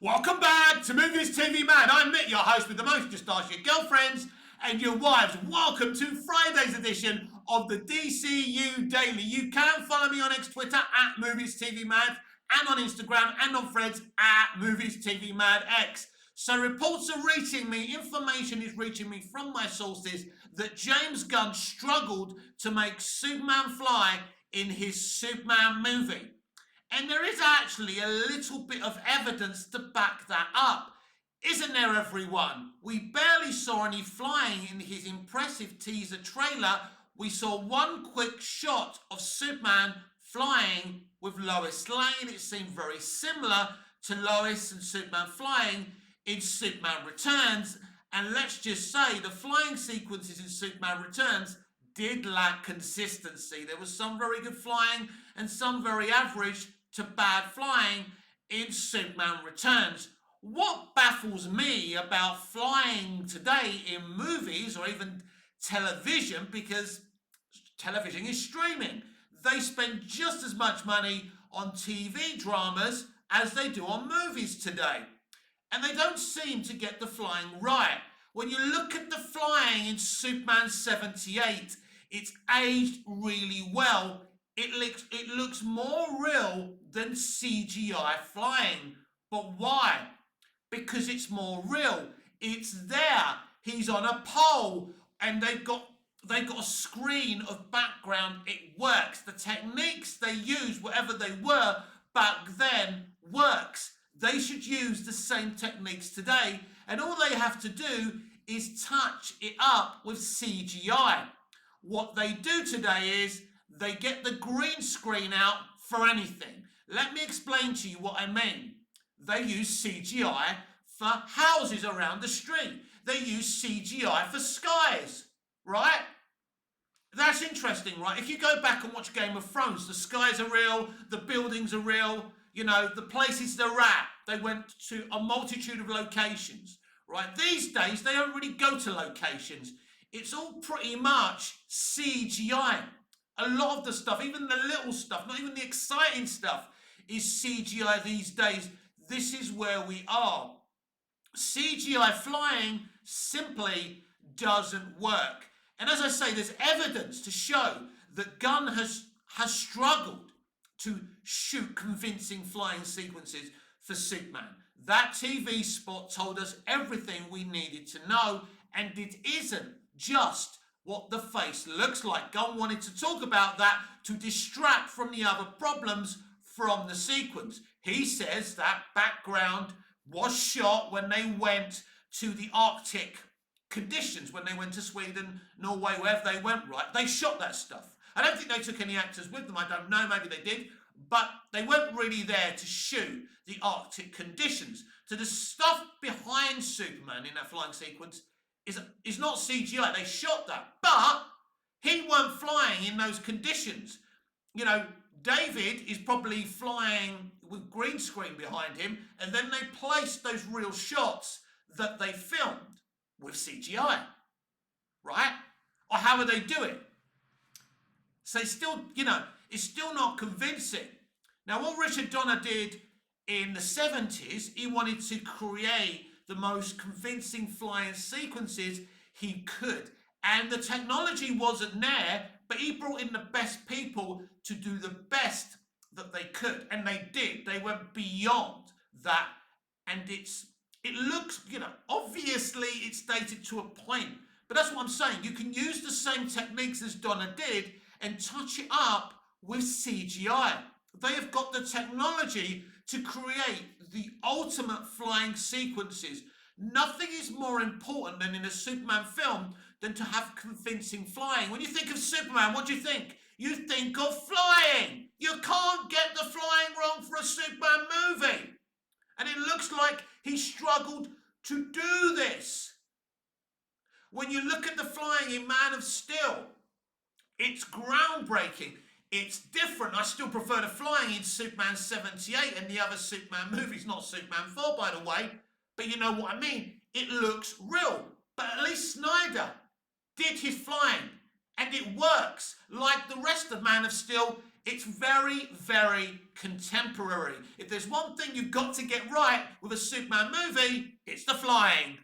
Welcome back to Movies TV Man. I'm Mick, your host with the most. Just ask your girlfriends and your wives. Welcome to Friday's edition of the DCU Daily. You can follow me on X Twitter at Movies TV Mad and on Instagram and on Threads at Movies TV Mad X. So reports are reaching me, information is reaching me from my sources that James Gunn struggled to make Superman fly in his Superman movie. And there is actually a little bit of evidence to back that up. Isn't there, everyone? We barely saw any flying in his impressive teaser trailer. We saw one quick shot of Superman flying with Lois Lane. It seemed very similar to Lois and Superman flying in Superman Returns. And let's just say the flying sequences in Superman Returns did lack consistency. There was some very good flying and some very average to bad flying in Superman Returns. What baffles me about flying today in movies or even television, because television is streaming, they spend just as much money on TV dramas as they do on movies today. And they don't seem to get the flying right. When you look at the flying in Superman 78, it's aged really well. It looks more real than CGI flying. But why? Because it's more real. It's there. He's on a pole and they've got a screen of background. It works. The techniques they used, whatever they were back then, works. They should use the same techniques today, and all they have to do is touch it up with CGI. What they do today is they get the green screen out for anything. Let me explain to you what I mean. They use CGI for houses around the street. They use CGI for skies, right? That's interesting, right? If you go back and watch Game of Thrones, the skies are real, the buildings are real, you know, the places they're at. They went to a multitude of locations, right? These days, they don't really go to locations. It's all pretty much CGI. A lot of the stuff, even the little stuff, not even the exciting stuff, is CGI these days. This is where we are. CGI flying simply doesn't work. And as I say, there's evidence to show that Gunn has struggled to shoot convincing flying sequences for Superman. That TV spot told us everything we needed to know, and it isn't just what the face looks like. Gunn wanted to talk about that to distract from the other problems from the sequence. He says that background was shot when they went to the Arctic conditions, when they went to Sweden, Norway, wherever they went, right? They shot that stuff. I don't think they took any actors with them. I don't know. Maybe they did. But they weren't really there to shoot the Arctic conditions. So the stuff behind Superman in that flying sequence is not CGI. They shot that. But he weren't flying in those conditions. You know, David is probably flying with green screen behind him, and then they placed those real shots that they filmed with CGI, right? Or how would they do it? So it's still, it's still not convincing. Now, what Richard Donner did in the 70s, he wanted to create the most convincing flying sequences he could. And the technology wasn't there, but he brought in the best people to do the best that they could. And they did. They went beyond that. And it looks, obviously it's dated to a point. But that's what I'm saying. You can use the same techniques as Donner did and touch it up with CGI. They have got the technology to create the ultimate flying sequences. Nothing is more important than in a Superman film than to have convincing flying. When you think of Superman, what do you think? You think of flying. You can't get the flying wrong for a Superman movie. And it looks like he struggled to do this. When you look at the flying in Man of Steel, it's groundbreaking. It's different. I still prefer the flying in Superman 78 and the other Superman movies, not Superman 4, by the way. But you know what I mean? It looks real. But at least Snyder did his flying, and it works. Like the rest of Man of Steel, It's very, very contemporary. If there's one thing you've got to get right with a Superman movie, it's the flying.